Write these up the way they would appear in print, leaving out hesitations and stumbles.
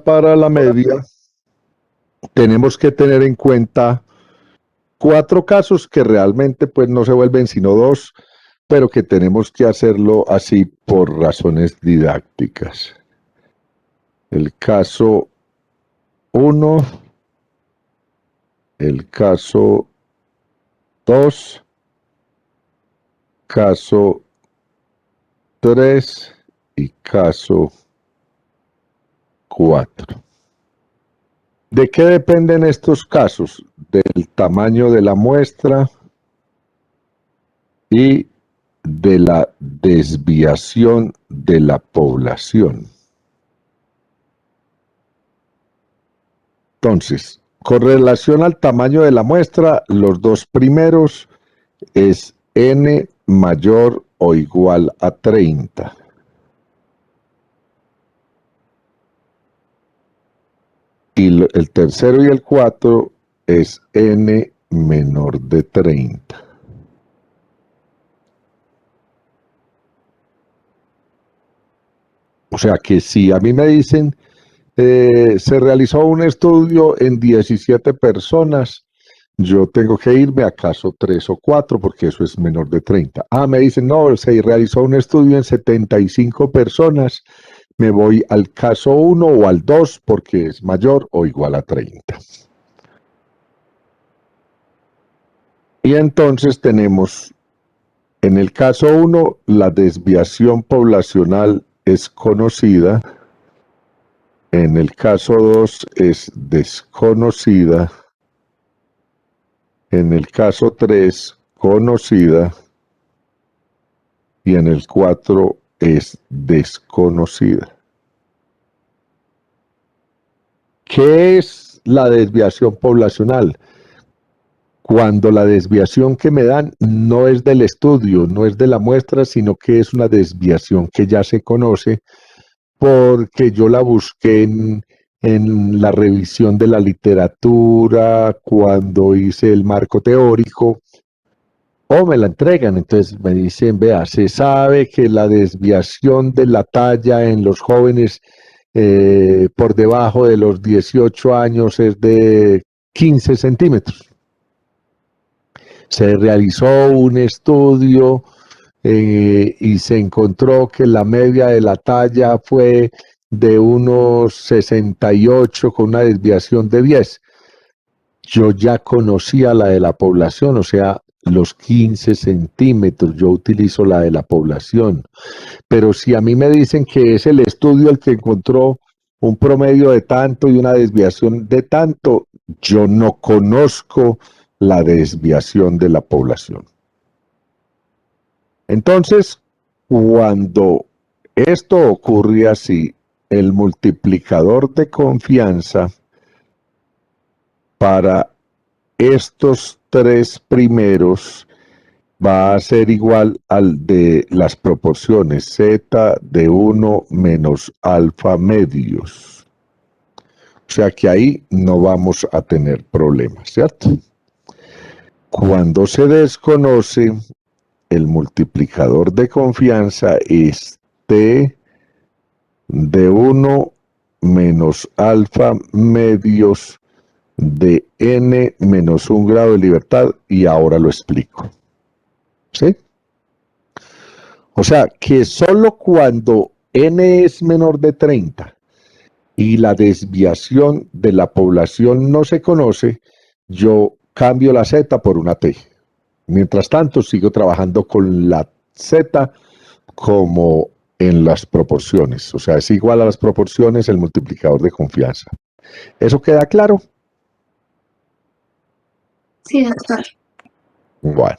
Para la media, tenemos que tener en cuenta 4 casos que realmente pues no se vuelven sino 2, pero que tenemos que hacerlo así por razones didácticas. El caso 1, el caso 2, caso 3 y caso 4. ¿De qué dependen estos casos? Del tamaño de la muestra y de la desviación de la población. Entonces, con relación al tamaño de la muestra, los dos primeros es n mayor o igual a 30. Y el tercero y el 4 es n menor de 30. O sea que si a mí me dicen, se realizó un estudio en 17 personas, yo tengo que irme a caso 3 o 4 porque eso es menor de 30. Me dicen, no, se realizó un estudio en 75 personas, me voy al caso 1 o al 2 porque es mayor o igual a 30. Y entonces tenemos, en el caso 1, la desviación poblacional es conocida, en el caso 2 es desconocida, en el caso 3 conocida y en el 4 es desconocida. ¿Qué es la desviación poblacional? Cuando la desviación que me dan no es del estudio, no es de la muestra, sino que es una desviación que ya se conoce porque yo la busqué en la revisión de la literatura, cuando hice el marco teórico, o me la entregan. Entonces me dicen, vea, se sabe que la desviación de la talla en los jóvenes por debajo de los 18 años es de 15 centímetros. Se realizó un estudio y se encontró que la media de la talla fue de unos 68 con una desviación de 10. Yo ya conocía la de la población, o sea, los 15 centímetros, yo utilizo la de la población. Pero si a mí me dicen que es el estudio el que encontró un promedio de tanto y una desviación de tanto, yo no conozco la desviación de la población. Entonces, cuando esto ocurre así, el multiplicador de confianza para estos 3 primeros va a ser igual al de las proporciones z de 1 menos alfa medios. O sea que ahí no vamos a tener problemas, ¿cierto? Cuando se desconoce, el multiplicador de confianza es t de 1 menos alfa medios de n menos 1 grado de libertad, y ahora lo explico. ¿Sí? O sea, que solo cuando n es menor de 30 y la desviación de la población no se conoce, yo cambio la z por una t. Mientras tanto, sigo trabajando con la z como en las proporciones. O sea, es igual a las proporciones el multiplicador de confianza. ¿Eso queda claro? Sí, doctor. Bueno.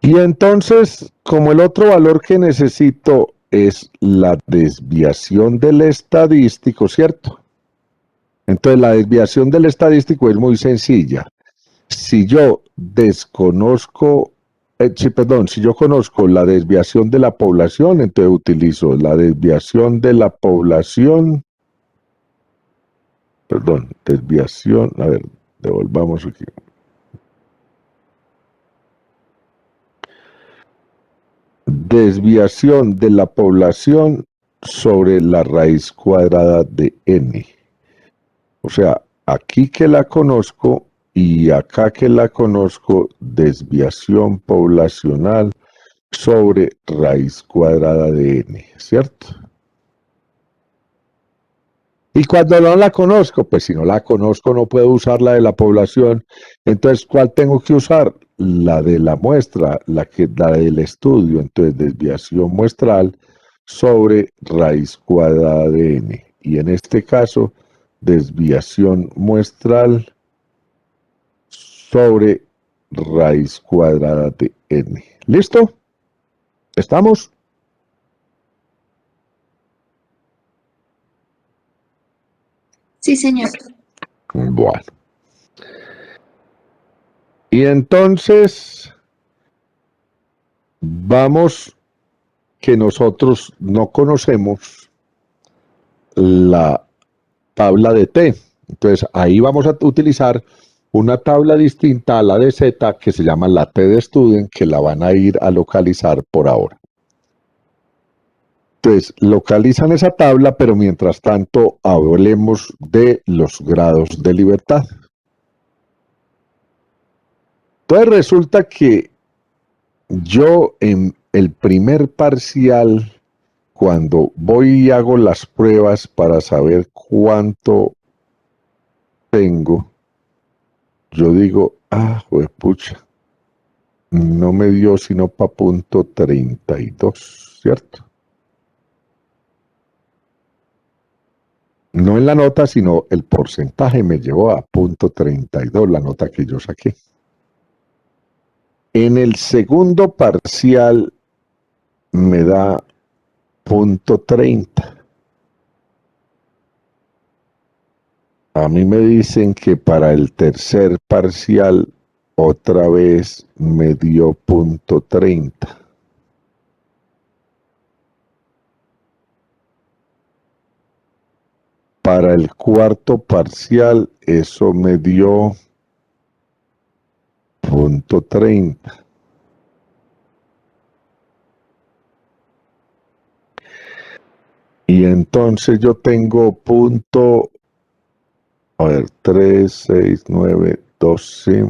Y entonces, como el otro valor que necesito es la desviación del estadístico, ¿cierto? Entonces, la desviación del estadístico es muy sencilla. Si yo desconozco, si yo conozco la desviación de la población, entonces utilizo la desviación de la población, desviación, a ver, devolvamos aquí. Desviación de la población sobre la raíz cuadrada de n. O sea, aquí que la conozco y acá que la conozco, desviación poblacional sobre raíz cuadrada de n, ¿cierto? Y cuando no la conozco, pues si no la conozco no puedo usar la de la población. Entonces, ¿cuál tengo que usar? La de la muestra, la del estudio. Entonces, desviación muestral sobre raíz cuadrada de n. Y en este caso, desviación muestral sobre raíz cuadrada de n. ¿Listo? ¿Estamos? Sí, señor. Bueno. Y entonces, vamos que nosotros no conocemos la tabla de T. Entonces, ahí vamos a utilizar una tabla distinta a la de Z que se llama la T de Student, que la van a ir a localizar por ahora. Entonces, localizan esa tabla, pero mientras tanto hablemos de los grados de libertad. Entonces resulta que yo en el primer parcial, cuando voy y hago las pruebas para saber cuánto tengo, yo digo, pucha, no me dio sino para punto 32, ¿cierto? No en la nota, sino el porcentaje me llevó a punto 32, la nota que yo saqué. En el segundo parcial me da punto 30. A mí me dicen que para el tercer parcial otra vez me dio punto 30. Para el cuarto parcial eso me dio punto 30. Y entonces yo tengo punto, 3, 6, 9, 12,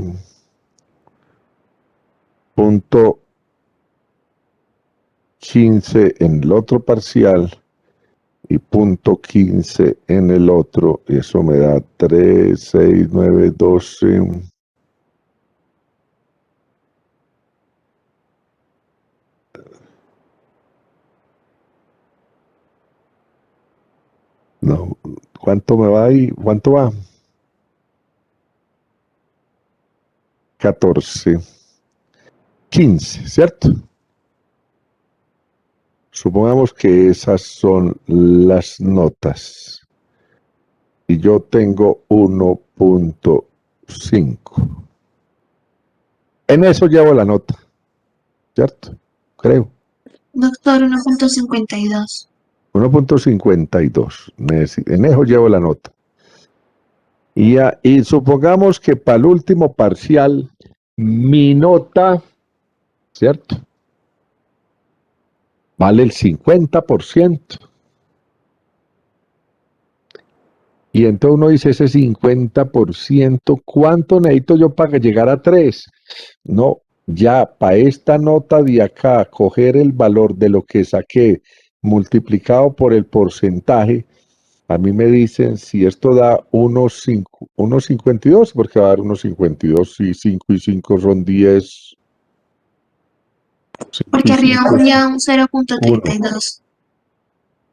punto 15 en el otro parcial y punto 15 en el otro. Y eso me da 3, 6, 9, 12. No, ¿cuánto me va ahí? ¿Cuánto va? 14. 15, ¿cierto? Supongamos que esas son las notas. Y yo tengo 1.5. En eso llevo la nota, ¿cierto? Creo. Doctor, 1.52. 1.52. En eso llevo la nota. Y supongamos que para el último parcial, mi nota, ¿cierto? Vale el 50%. Y entonces uno dice, ese 50%, ¿cuánto necesito yo para llegar a 3? No, ya para esta nota de acá, coger el valor de lo que saqué multiplicado por el porcentaje, a mí me dicen si esto da 1.52, porque va a dar 1.52, y 5 y 5 son 10. Porque arriba había un 0.32.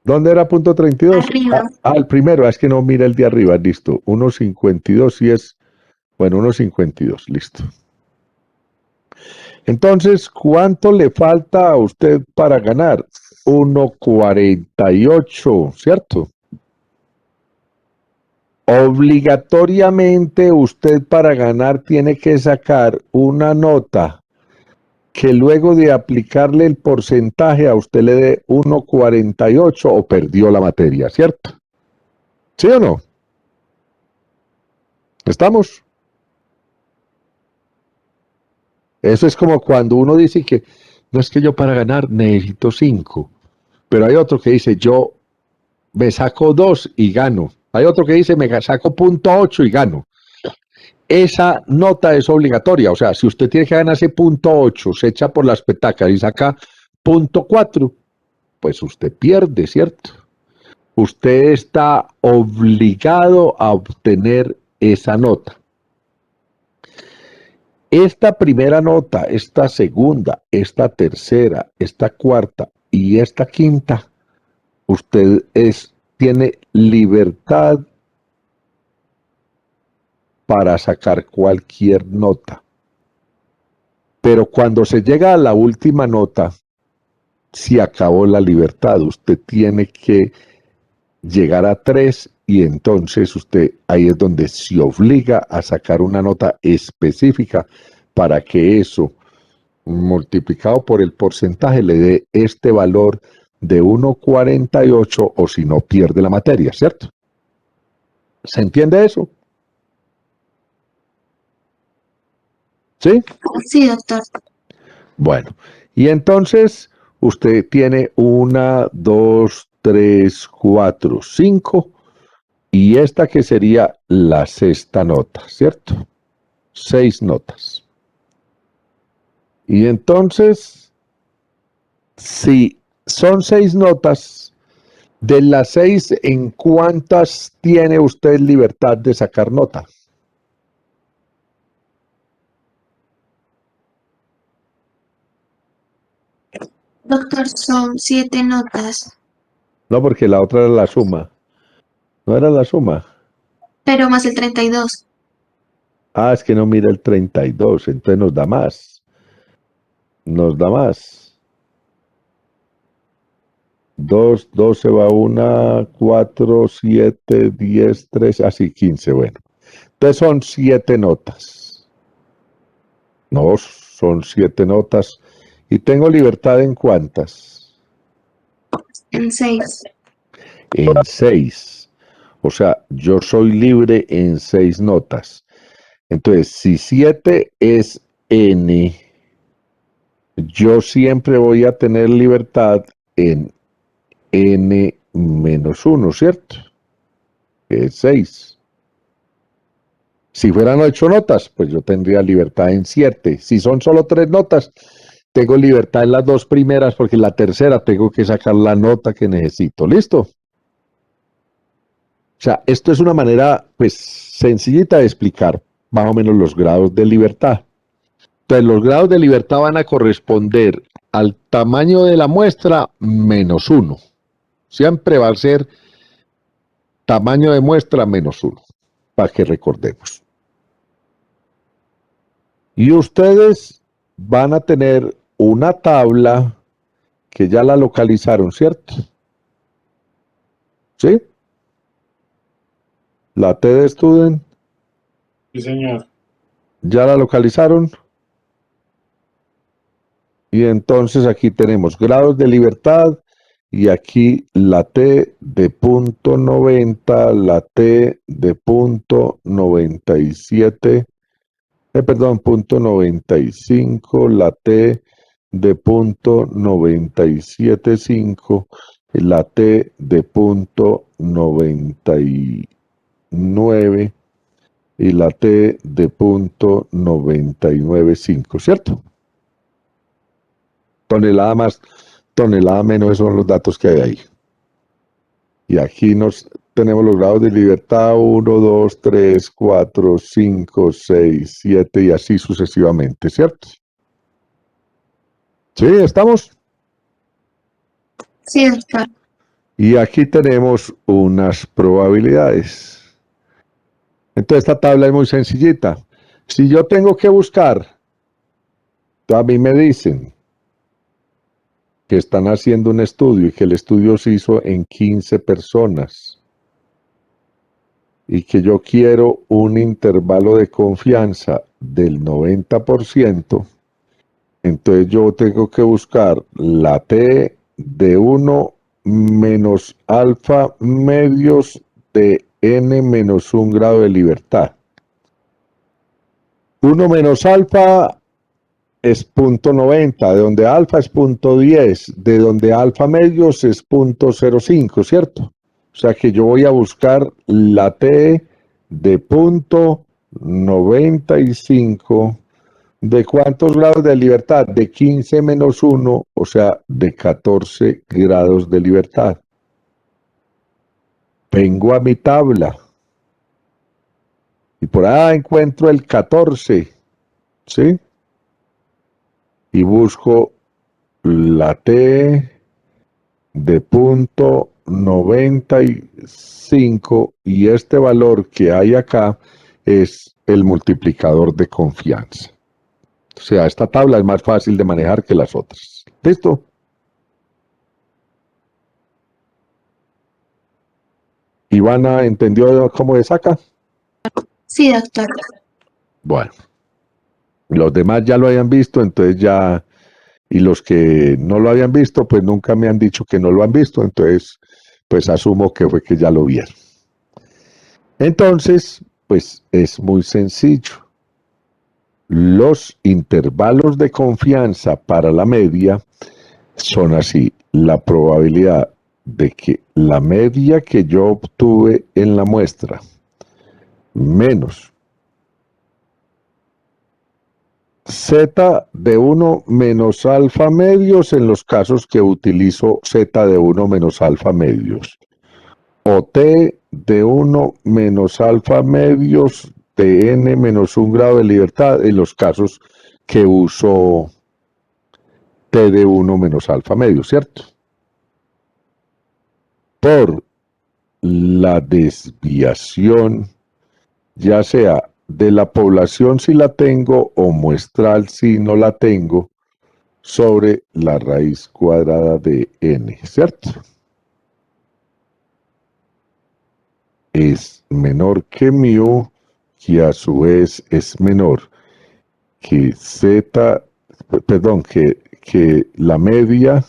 ¿Dónde era punto 32? Arriba. El primero, es que no mira el de arriba, listo. 1.52 y es, bueno, 1.52, listo. Entonces, ¿cuánto le falta a usted para ganar? 1.48, ¿cierto? Obligatoriamente usted para ganar tiene que sacar una nota que luego de aplicarle el porcentaje a usted le dé 1.48 o perdió la materia, ¿cierto? ¿Sí o no? ¿Estamos? Eso es como cuando uno dice que no es que yo para ganar necesito 5. Pero hay otro que dice, yo me saco 2 y gano. Hay otro que dice, me saco 0.8 y gano. Esa nota es obligatoria. O sea, si usted tiene que ganarse 0.8, se echa por las petacas y saca 0.4, pues usted pierde, ¿cierto? Usted está obligado a obtener esa nota. Esta primera nota, esta segunda, esta tercera, esta cuarta y esta quinta, usted tiene libertad para sacar cualquier nota. Pero cuando se llega a la última nota, se acabó la libertad. Usted tiene que llegar a 3 y entonces usted ahí es donde se obliga a sacar una nota específica para que eso multiplicado por el porcentaje le dé este valor de 1,48 o si no pierde la materia, ¿cierto? ¿Se entiende eso? ¿Sí? Sí, doctor. Bueno, y entonces usted tiene 1, 2, 3, 4, 5 y esta que sería la sexta nota, ¿cierto? 6 notas. Y entonces, si son 6 notas, de las 6, ¿en cuántas tiene usted libertad de sacar nota? Doctor, son 7 notas, No, porque la otra era la suma. ¿No era la suma? pero más el 32. Ah, es que no mira el 32, entonces nos da más. Nos da más. 2, 12 va 1, 4, 7, 10, 13, así 15, bueno. Entonces son 7 notas. No, son 7 notas. ¿Y tengo libertad en cuántas? En 6. En 6. O sea, yo soy libre en 6 notas. Entonces, si 7 es N, yo siempre voy a tener libertad en N-1, ¿cierto? Que es 6. Si fueran 8 notas, pues yo tendría libertad en 7. Si son solo 3 notas, tengo libertad en las 2 primeras porque en la tercera tengo que sacar la nota que necesito. ¿Listo? O sea, esto es una manera, pues, sencillita de explicar más o menos los grados de libertad. Entonces, los grados de libertad van a corresponder al tamaño de la muestra menos 1. Siempre va a ser tamaño de muestra menos 1, para que recordemos. Y ustedes van a tener una tabla que ya la localizaron, ¿cierto? ¿Sí? La T de Student. Sí, señor. ¿Ya la localizaron? Y entonces aquí tenemos grados de libertad y aquí la T de punto 90, la T de punto 97, punto 95, la T de punto 97.5, la T de punto 99 y la T de punto 99.5, ¿cierto? Tonelada más, tonelada menos, esos son los datos que hay ahí. Y aquí tenemos los grados de libertad 1, 2, 3, 4, 5, 6, 7 y así sucesivamente, ¿cierto? Sí, estamos. Sí, doctor. Y aquí tenemos unas probabilidades. Entonces esta tabla es muy sencillita. Si yo tengo que buscar, a mí me dicen que están haciendo un estudio y que el estudio se hizo en 15 personas y que yo quiero un intervalo de confianza del 90%, entonces yo tengo que buscar la T de 1 menos alfa medios de n menos 1 grado de libertad. 1 menos alfa es punto 90, de donde alfa es punto 10, de donde alfa medios es punto 05, ¿cierto? O sea que yo voy a buscar la T de punto 95. ¿De cuántos grados de libertad? De 15 menos 1, o sea, de 14 grados de libertad. Vengo a mi tabla y por ahí encuentro el 14, ¿sí? Y busco la T de punto 95 y este valor que hay acá es el multiplicador de confianza. O sea, esta tabla es más fácil de manejar que las otras. ¿Listo? Ivana, ¿entendió cómo se saca? Sí, doctor. Bueno, los demás ya lo habían visto, entonces ya, y los que no lo habían visto, pues nunca me han dicho que no lo han visto, entonces, pues asumo que fue que ya lo vieron. Entonces, pues es muy sencillo. Los intervalos de confianza para la media son así. La probabilidad de que la media que yo obtuve en la muestra menos Z de 1 menos alfa medios en los casos que utilizo Z de 1 menos alfa medios. O T de 1 menos alfa medios de N menos 1 grado de libertad en los casos que uso T de 1 menos alfa medios, ¿cierto? Por la desviación, ya sea de la población si la tengo o muestral si no la tengo, sobre la raíz cuadrada de n, ¿cierto? Es menor que mu, que a su vez es menor que z, perdón, que la media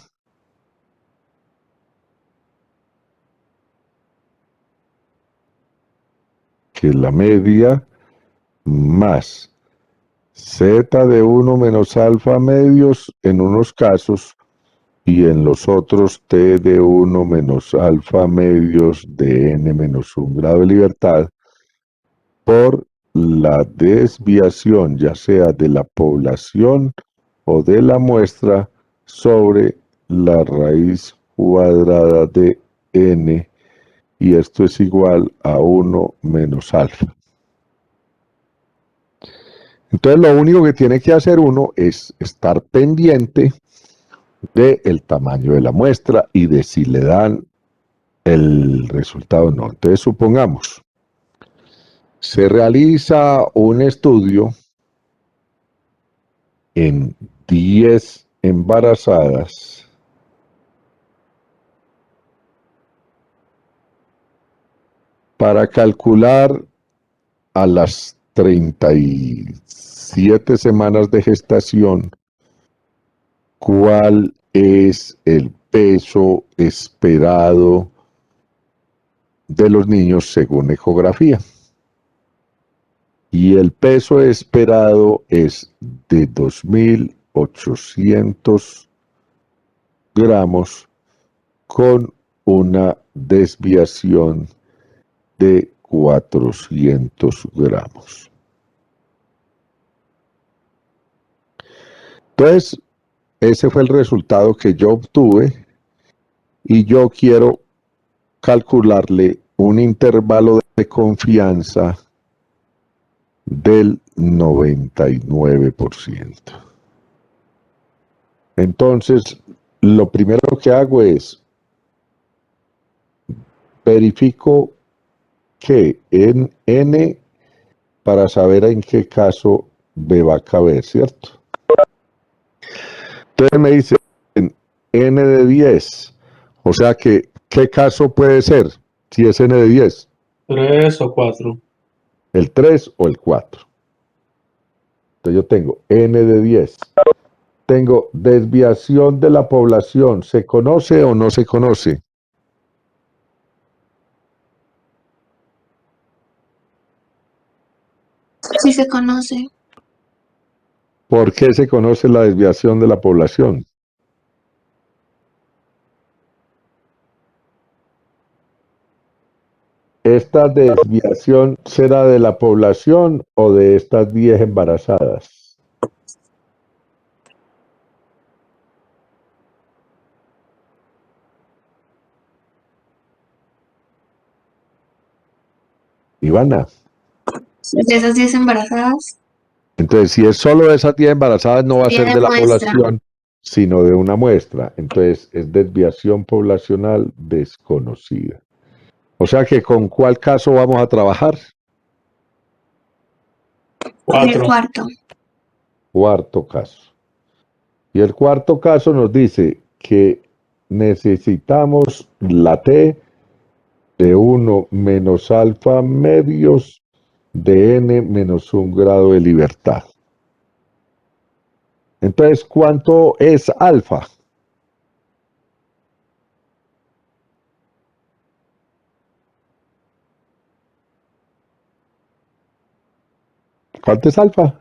más z de 1 menos alfa medios en unos casos y en los otros t de 1 menos alfa medios de n menos 1 grado de libertad por la desviación, ya sea de la población o de la muestra, sobre la raíz cuadrada de n, y esto es igual a 1 menos alfa. Entonces lo único que tiene que hacer uno es estar pendiente del tamaño de la muestra y de si le dan el resultado o no. Entonces supongamos, se realiza un estudio en 10 embarazadas para calcular a las 37 semanas de gestación cuál es el peso esperado de los niños según ecografía. Y el peso esperado es de 2.800 gramos con una desviación de 400 gramos. Entonces, ese fue el resultado que yo obtuve y yo quiero calcularle un intervalo de confianza del 99%. Entonces, lo primero que hago es verifico que en n para saber en qué caso me va a caber, ¿cierto? Entonces me dicen n de 10, o sea que, ¿qué caso puede ser si es n de 10? 3 o 4. ¿El 3 o el 4? Entonces yo tengo n de 10. Tengo desviación de la población. ¿Se conoce o no se conoce? Sí se conoce. ¿Por qué se conoce la desviación de la población? ¿Esta desviación será de la población o de estas 10 embarazadas? Ivana. De esas 10 embarazadas, Entonces, si es solo de esas 10 embarazadas, no va a sería ser de de la muestra. población, sino de una muestra. Entonces, es desviación poblacional desconocida. O sea que, ¿con cuál caso vamos a trabajar? El 4. cuarto. Cuarto caso. Y el cuarto caso nos dice que necesitamos la T de 1 menos alfa medios de n menos 1 grado de libertad. Entonces, ¿cuánto es alfa? ¿Cuánto es alfa?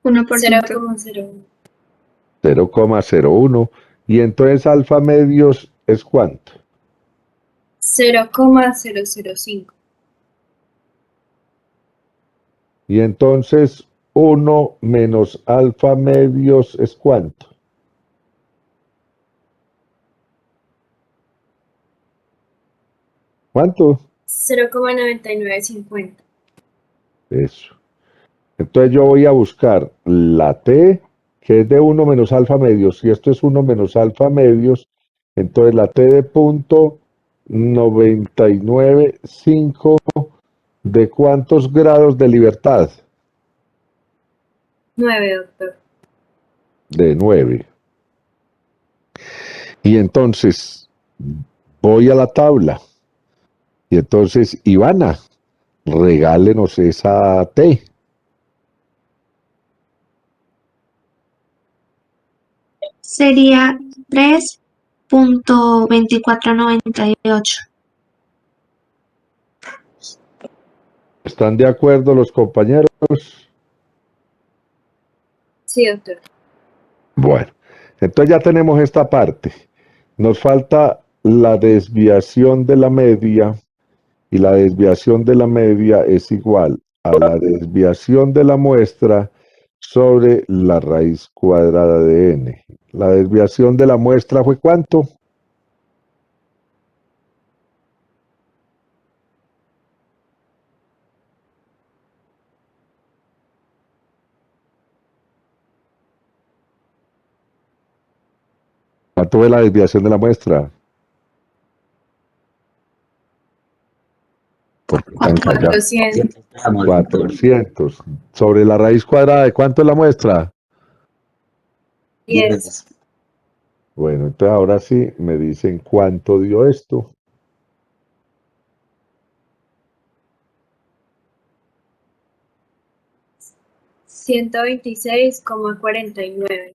1%. 0,01. 0,01. Y entonces alfa medios es ¿cuánto? 0,005. Y entonces 1 menos alfa medios es ¿cuánto? ¿Cuánto? 0,9950. Eso. Entonces yo voy a buscar la T, que es de 1 menos alfa medios. Si esto es 1 menos alfa medios, entonces la T de punto 99,5 ¿de cuántos grados de libertad? 9, doctor. De 9. Y entonces voy a la tabla. Y entonces, Ivana, regálenos esa T. Sería 3.2498. ¿Están de acuerdo los compañeros? Sí, doctor. Bueno, entonces ya tenemos esta parte. Nos falta la desviación de la media, y la desviación de la media es igual a la desviación de la muestra sobre la raíz cuadrada de n. La desviación de la muestra fue ¿cuánto? ¿Cuánto fue la desviación de la muestra? Porque están callados. 400. 400. Sobre la raíz cuadrada, ¿de cuánto es la muestra? 10. Bueno, entonces ahora sí me dicen cuánto dio esto. 126,49.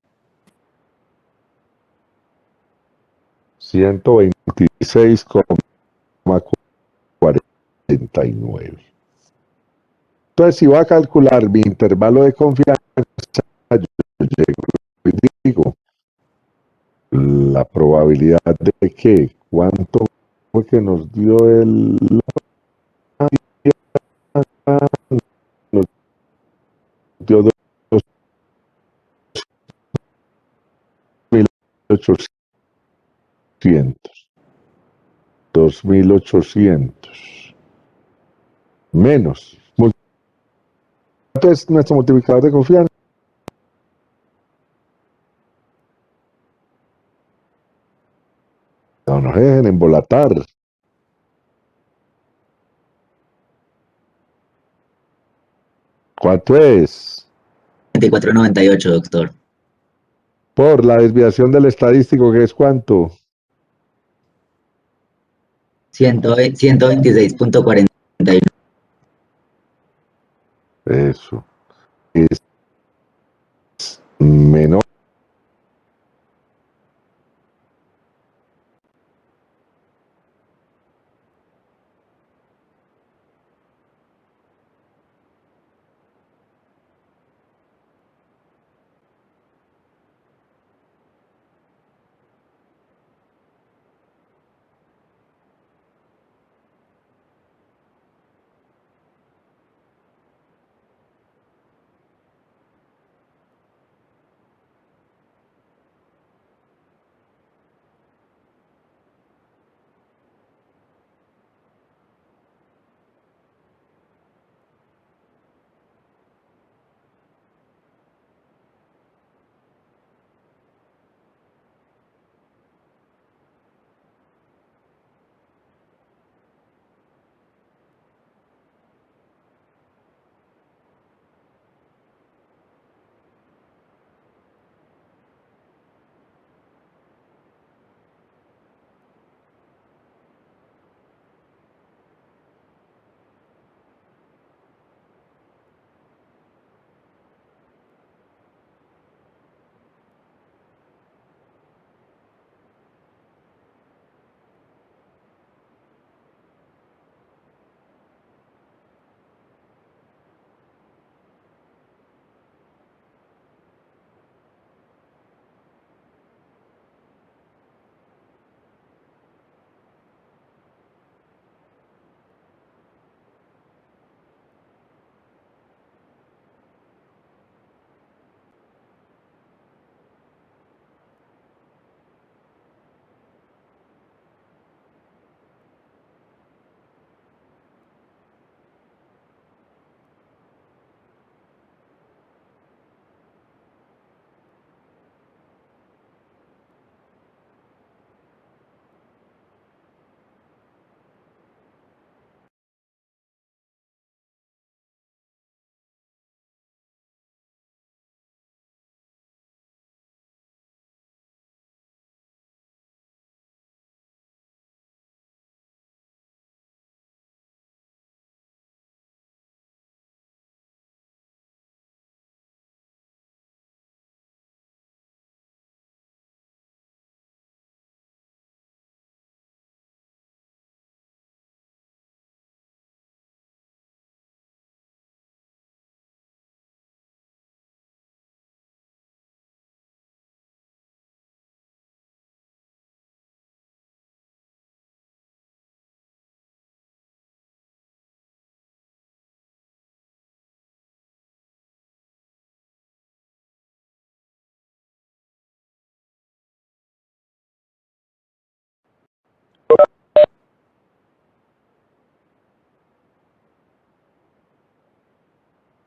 126,49. Entonces, si voy a calcular mi intervalo de confianza, yo llego y digo, la probabilidad de que, ¿cuánto fue que nos dio nos dio 2.800. 2.800. Menos. ¿Cuánto es nuestro multiplicador de confianza? No nos dejen embolatar. ¿Cuánto es? 24,98, doctor. Por la desviación del estadístico, que es ¿cuánto? 126,41. Eso. Es menor.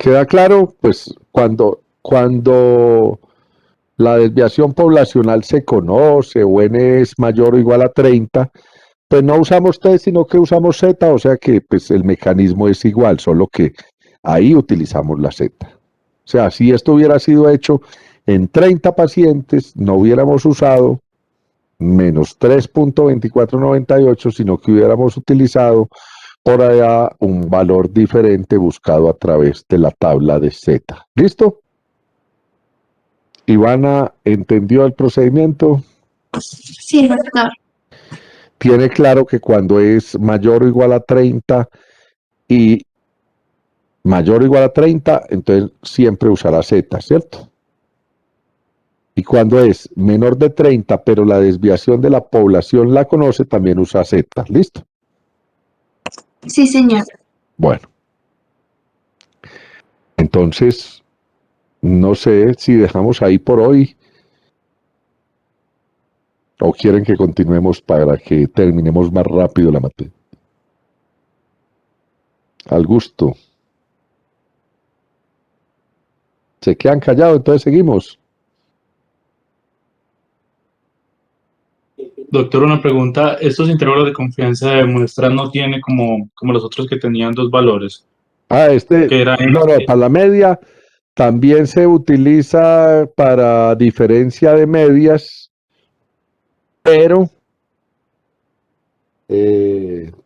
¿Queda claro? Pues cuando la desviación poblacional se conoce o n es mayor o igual a 30, pues no usamos t, sino que usamos z, o sea que pues el mecanismo es igual, solo que ahí utilizamos la z. O sea, si esto hubiera sido hecho en 30 pacientes, no hubiéramos usado menos 3.2498, sino que hubiéramos utilizado por allá un valor diferente buscado a través de la tabla de Z. ¿Listo? Ivana, ¿entendió el procedimiento? Sí, doctor. Tiene claro que cuando es mayor o igual a 30 y mayor o igual a 30, entonces siempre usará Z, ¿cierto? Y cuando es menor de 30, pero la desviación de la población la conoce, también usa Z. ¿Listo? Sí, señor. Bueno. Entonces, no sé si dejamos ahí por hoy o quieren que continuemos para que terminemos más rápido la materia. Al gusto. Se quedan callados, entonces seguimos. Doctor, una pregunta. ¿Estos intervalos de confianza de muestra no tiene como los otros que tenían dos valores? Ah, Que era no, para la media también se utiliza para diferencia de medias, pero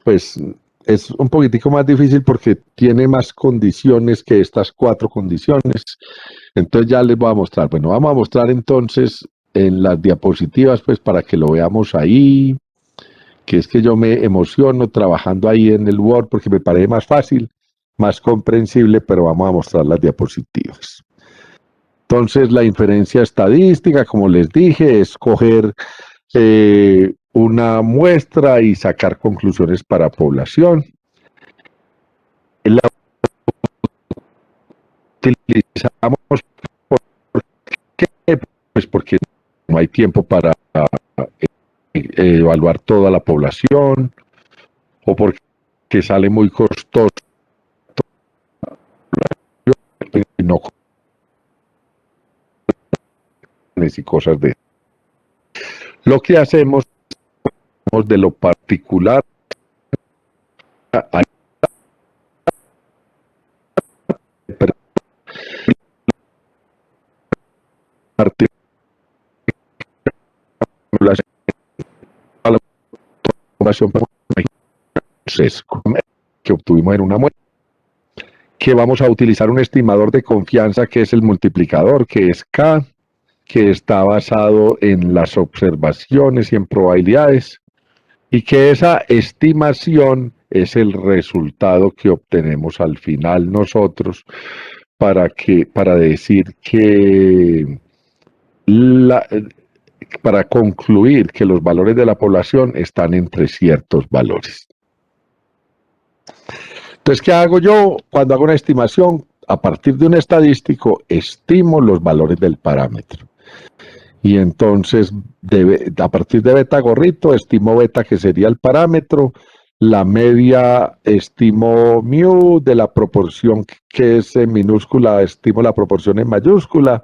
pues es un poquitico más difícil porque tiene más condiciones que estas 4 condiciones. Entonces ya les voy a mostrar. Bueno, vamos a mostrar entonces en las diapositivas, pues para que lo veamos ahí, que es que yo me emociono trabajando ahí en el Word porque me parece más fácil, más comprensible, pero vamos a mostrar las diapositivas. Entonces la inferencia estadística, como les dije, es coger una muestra y sacar conclusiones para población. La utilizamos pues porque no hay tiempo para evaluar toda la población o porque sale muy costoso y no y cosas de lo que hacemos de lo particular a la población que obtuvimos en una muestra, que vamos a utilizar un estimador de confianza que es el multiplicador, que es K, que está basado en las observaciones y en probabilidades, y que esa estimación es el resultado que obtenemos al final nosotros para decir que para concluir que los valores de la población están entre ciertos valores. Entonces, ¿qué hago yo cuando hago una estimación? A partir de un estadístico, estimo los valores del parámetro. Y entonces, a partir de beta gorrito, estimo beta, que sería el parámetro. La media estimo mu, de la proporción que es en minúscula, estimo la proporción en mayúscula.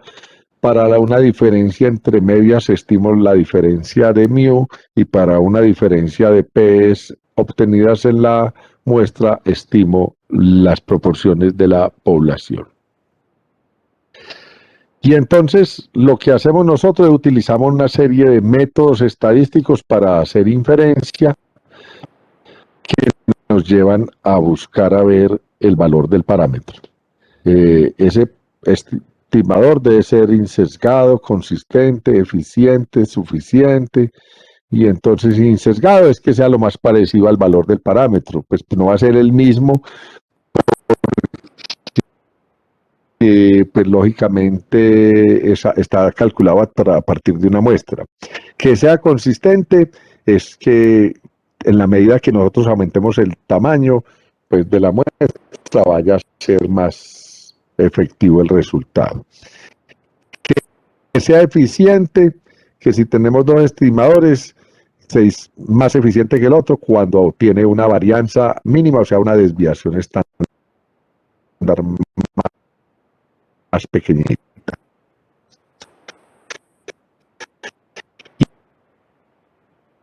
Para una diferencia entre medias, estimo la diferencia de mu, y para una diferencia de P's obtenidas en la muestra, estimo las proporciones de la población. Y entonces lo que hacemos nosotros es utilizamos una serie de métodos estadísticos para hacer inferencia que nos llevan a buscar a ver el valor del parámetro. Ese estimador debe ser insesgado, consistente, eficiente, suficiente. Y entonces insesgado es que sea lo más parecido al valor del parámetro, pues no va a ser el mismo, pues lógicamente está calculado a partir de una muestra. Que sea consistente es que en la medida que nosotros aumentemos el tamaño, pues de la muestra, vaya a ser más efectivo el resultado. Que sea eficiente, que si tenemos dos estimadores, es más eficiente que el otro cuando tiene una varianza mínima, o sea, una desviación estándar más pequeñita.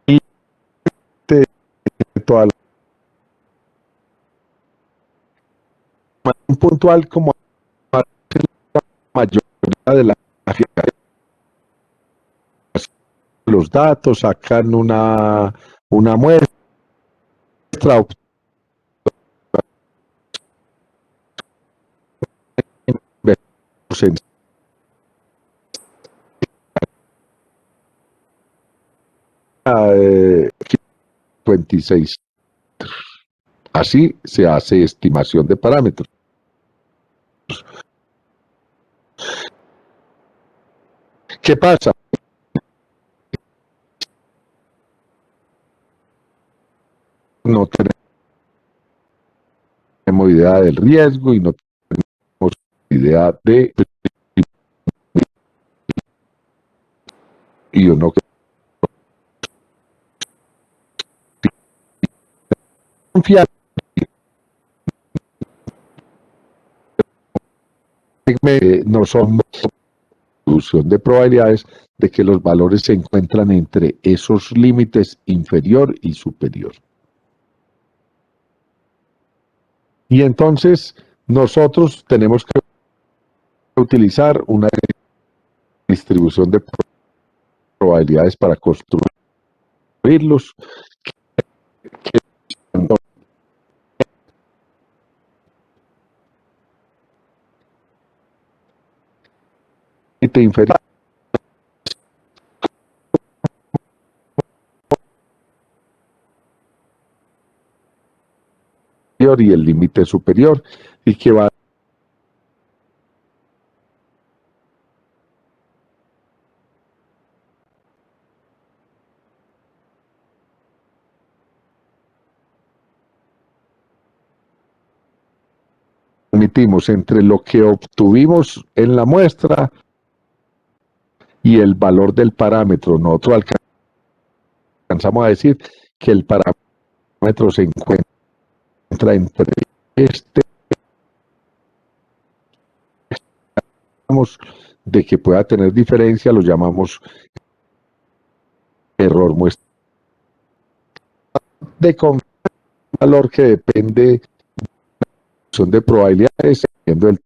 Y toda un puntual como la mayoría de la los datos, sacan una muestra, en 26. Así se hace estimación de parámetros. ¿Qué pasa? No tenemos idea del riesgo y no tenemos idea de y uno confía no son distribución de probabilidades de que los valores se encuentran entre esos límites inferior y superior. Y entonces nosotros tenemos que utilizar una distribución de probabilidades para construirlos. Inferior y el límite superior, y que va permitimos entre lo que obtuvimos en la muestra y el valor del parámetro. Nosotros alcanzamos a decir que el parámetro se encuentra entre de que pueda tener diferencia, lo llamamos error muestra de valor que depende de probabilidades, siendo el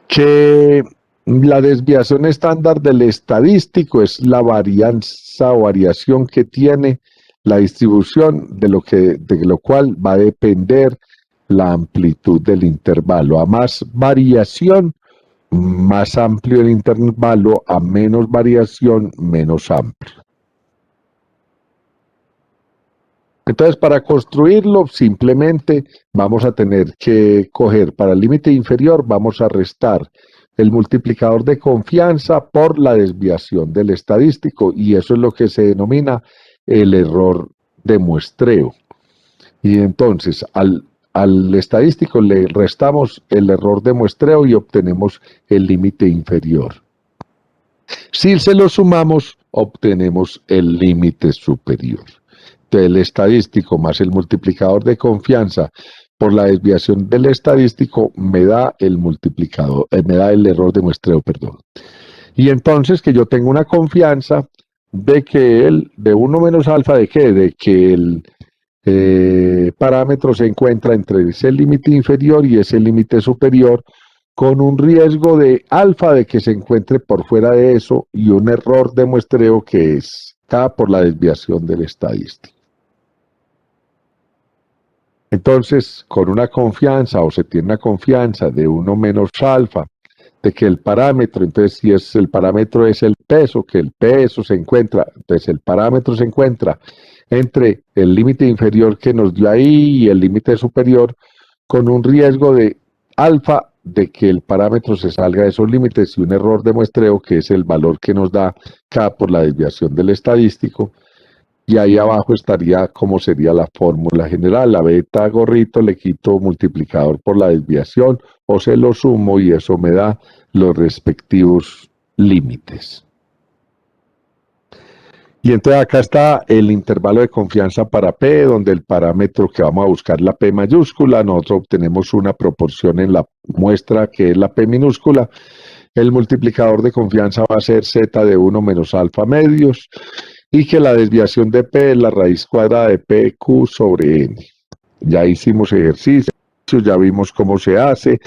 que la desviación estándar del estadístico es la varianza o variación que tiene la distribución de lo cual va a depender la amplitud del intervalo. A más variación, más amplio el intervalo, a menos variación, menos amplio. Entonces, para construirlo, simplemente vamos a tener que coger para el límite inferior, vamos a restar el multiplicador de confianza por la desviación del estadístico, y eso es lo que se denomina el error de muestreo. Y entonces, al estadístico le restamos el error de muestreo y obtenemos el límite inferior. Si se lo sumamos, obtenemos el límite superior. El estadístico más el multiplicador de confianza por la desviación del estadístico me da el multiplicador, me da el error de muestreo, perdón. Y entonces que yo tengo una confianza de que de 1 menos alfa, ¿de qué? De que el parámetro se encuentra entre ese límite inferior y ese límite superior, con un riesgo de alfa de que se encuentre por fuera de eso y un error de muestreo que es K por la desviación del estadístico. Entonces, con una confianza, o se tiene una confianza de 1 menos alfa, de que el parámetro, entonces si el parámetro es el peso, que el peso se encuentra, entonces el parámetro se encuentra entre el límite inferior que nos dio ahí y el límite superior, con un riesgo de alfa de que el parámetro se salga de esos límites y un error de muestreo, que es el valor que nos da K por la desviación del estadístico. Y ahí abajo estaría como sería la fórmula general, la beta gorrito, le quito multiplicador por la desviación o se lo sumo y eso me da los respectivos límites. Y entonces acá está el intervalo de confianza para P, donde el parámetro que vamos a buscar la P mayúscula, nosotros obtenemos una proporción en la muestra que es la P minúscula. El multiplicador de confianza va a ser Z de 1 menos alfa medios, y que la desviación de P es la raíz cuadrada de PQ sobre N. Ya hicimos ejercicio, ya vimos cómo se hace.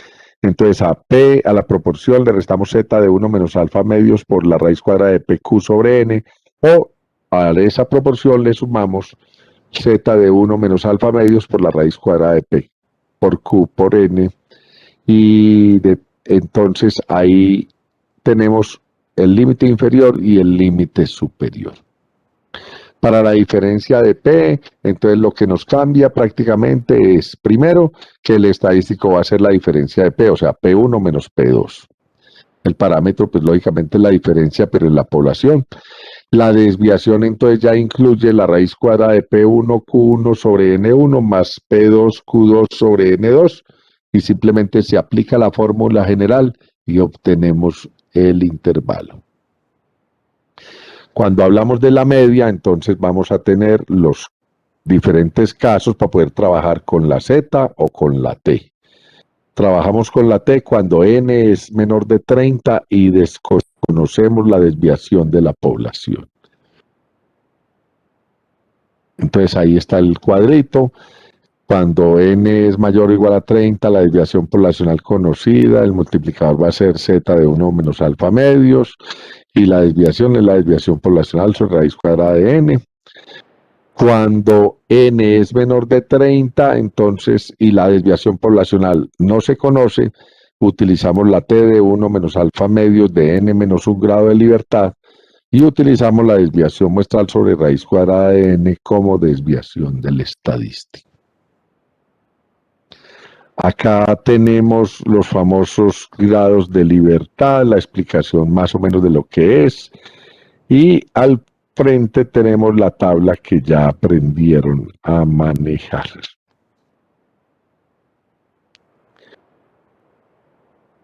Entonces a P, a la proporción, le restamos Z de 1 menos alfa medios por la raíz cuadrada de PQ sobre N, o a esa proporción le sumamos Z de 1 menos alfa medios por la raíz cuadrada de P por Q por N, y entonces ahí tenemos el límite inferior y el límite superior. Para la diferencia de P, entonces lo que nos cambia prácticamente es, primero, que el estadístico va a ser la diferencia de P, o sea, P1 menos P2. El parámetro, pues lógicamente es la diferencia, pero en la población. La desviación entonces ya incluye la raíz cuadrada de P1 Q1 sobre N1 más P2 Q2 sobre N2, y simplemente se aplica la fórmula general y obtenemos el intervalo. Cuando hablamos de la media, entonces vamos a tener los diferentes casos para poder trabajar con la Z o con la T. Trabajamos con la T cuando N es menor de 30 y desconocemos la desviación de la población. Entonces ahí está el cuadrito. Cuando N es mayor o igual a 30, la desviación poblacional conocida, el multiplicador va a ser Z de 1 menos alfa medios, y la desviación es la desviación poblacional sobre raíz cuadrada de N. Cuando N es menor de 30, entonces, y la desviación poblacional no se conoce, utilizamos la T de 1 menos alfa medios de N menos 1 grado de libertad, y utilizamos la desviación muestral sobre raíz cuadrada de N como desviación del estadístico. Acá tenemos los famosos grados de libertad, la explicación más o menos de lo que es, y al frente tenemos la tabla que ya aprendieron a manejar.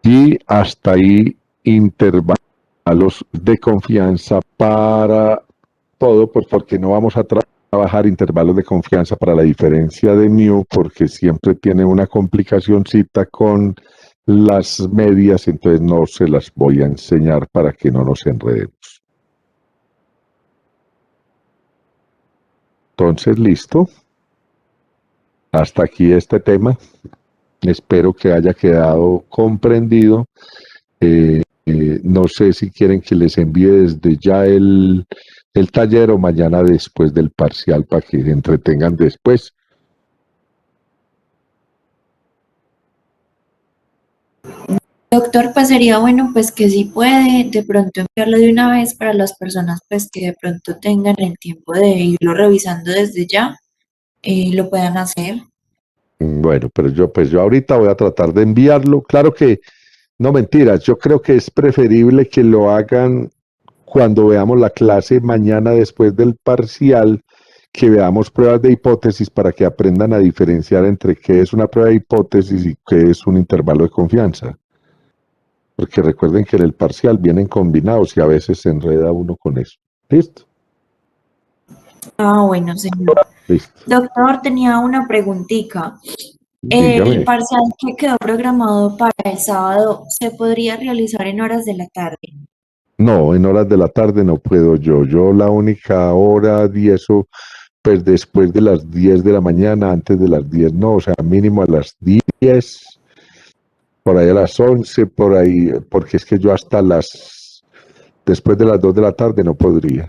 Y hasta ahí intervalos de confianza para todo, pues porque no vamos a trabajar intervalos de confianza para la diferencia de mu, porque siempre tiene una complicacióncita con las medias, entonces no se las voy a enseñar para que no nos enredemos. Entonces, listo. Hasta aquí este tema. Espero que haya quedado comprendido. No sé si quieren que les envíe desde ya el taller o mañana después del parcial para que se entretengan después. Doctor, pues sería bueno pues que si puede de pronto enviarlo de una vez para las personas pues que de pronto tengan el tiempo de irlo revisando desde ya, lo puedan hacer. Bueno, pero yo ahorita voy a tratar de enviarlo. Claro que, no mentiras, yo creo que es preferible que lo hagan cuando veamos la clase mañana después del parcial, que veamos pruebas de hipótesis para que aprendan a diferenciar entre qué es una prueba de hipótesis y qué es un intervalo de confianza. Porque recuerden que en el parcial vienen combinados y a veces se enreda uno con eso. ¿Listo? Ah, bueno, señor. Listo. Doctor, tenía una preguntita. Dígame. El parcial que quedó programado para el sábado, ¿se podría realizar en horas de la tarde? No, en horas de la tarde no puedo yo. Yo la única hora y eso, pues después de las 10 de la mañana, antes de las 10 no, o sea, mínimo a las 10, por ahí a las 11, por ahí, porque es que yo después de las 2 de la tarde no podría.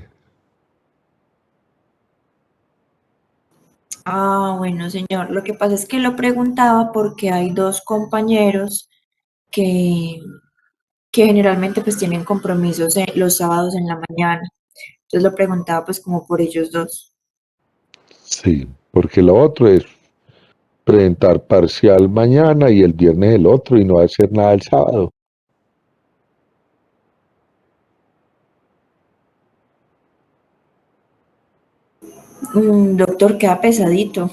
Ah, bueno, señor. Lo que pasa es que lo preguntaba porque hay dos compañeros que, que generalmente pues tienen compromisos los sábados en la mañana. Entonces lo preguntaba pues como por ellos dos. Sí, porque lo otro es presentar parcial mañana y el viernes el otro y no hacer nada el sábado. Doctor, queda pesadito.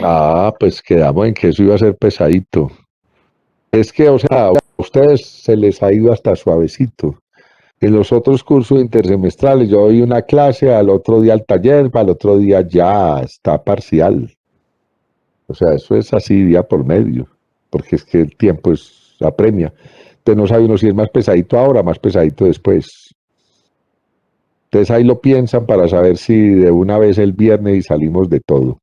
Ah, pues quedamos en que eso iba a ser pesadito. Es que, o sea, a ustedes se les ha ido hasta suavecito. En los otros cursos intersemestrales yo doy una clase, al otro día al taller, al otro día ya está parcial. O sea, eso es así día por medio, porque es que el tiempo apremia. Entonces no sabe uno si es más pesadito ahora, más pesadito después. Entonces ahí lo piensan para saber si de una vez el viernes y salimos de todo.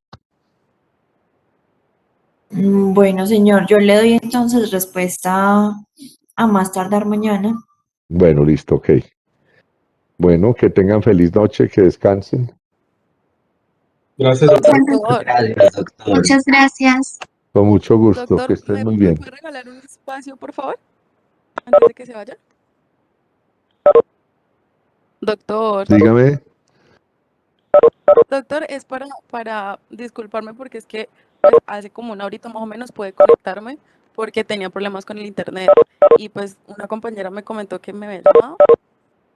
Bueno, señor, yo le doy entonces respuesta a más tardar mañana. Bueno, listo, ok. Bueno, que tengan feliz noche, que descansen. Gracias, doctor. Doctor, Gracias, doctor. Muchas gracias. Con mucho gusto, que doctor, estén ¿me, muy me bien. puede regalar un espacio, por favor? Antes de que se vaya. Doctor, Dígame. doctor, es para disculparme porque es que pues, hace como una horita más o menos pude conectarme porque tenía problemas con el internet y pues una compañera me comentó que me había llamado.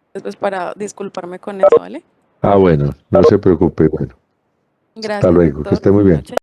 Entonces, pues para disculparme con eso, ¿vale? Ah, bueno, no se preocupe. Bueno, hasta Gracias, luego, que doctor. esté muy Buenas bien. noches.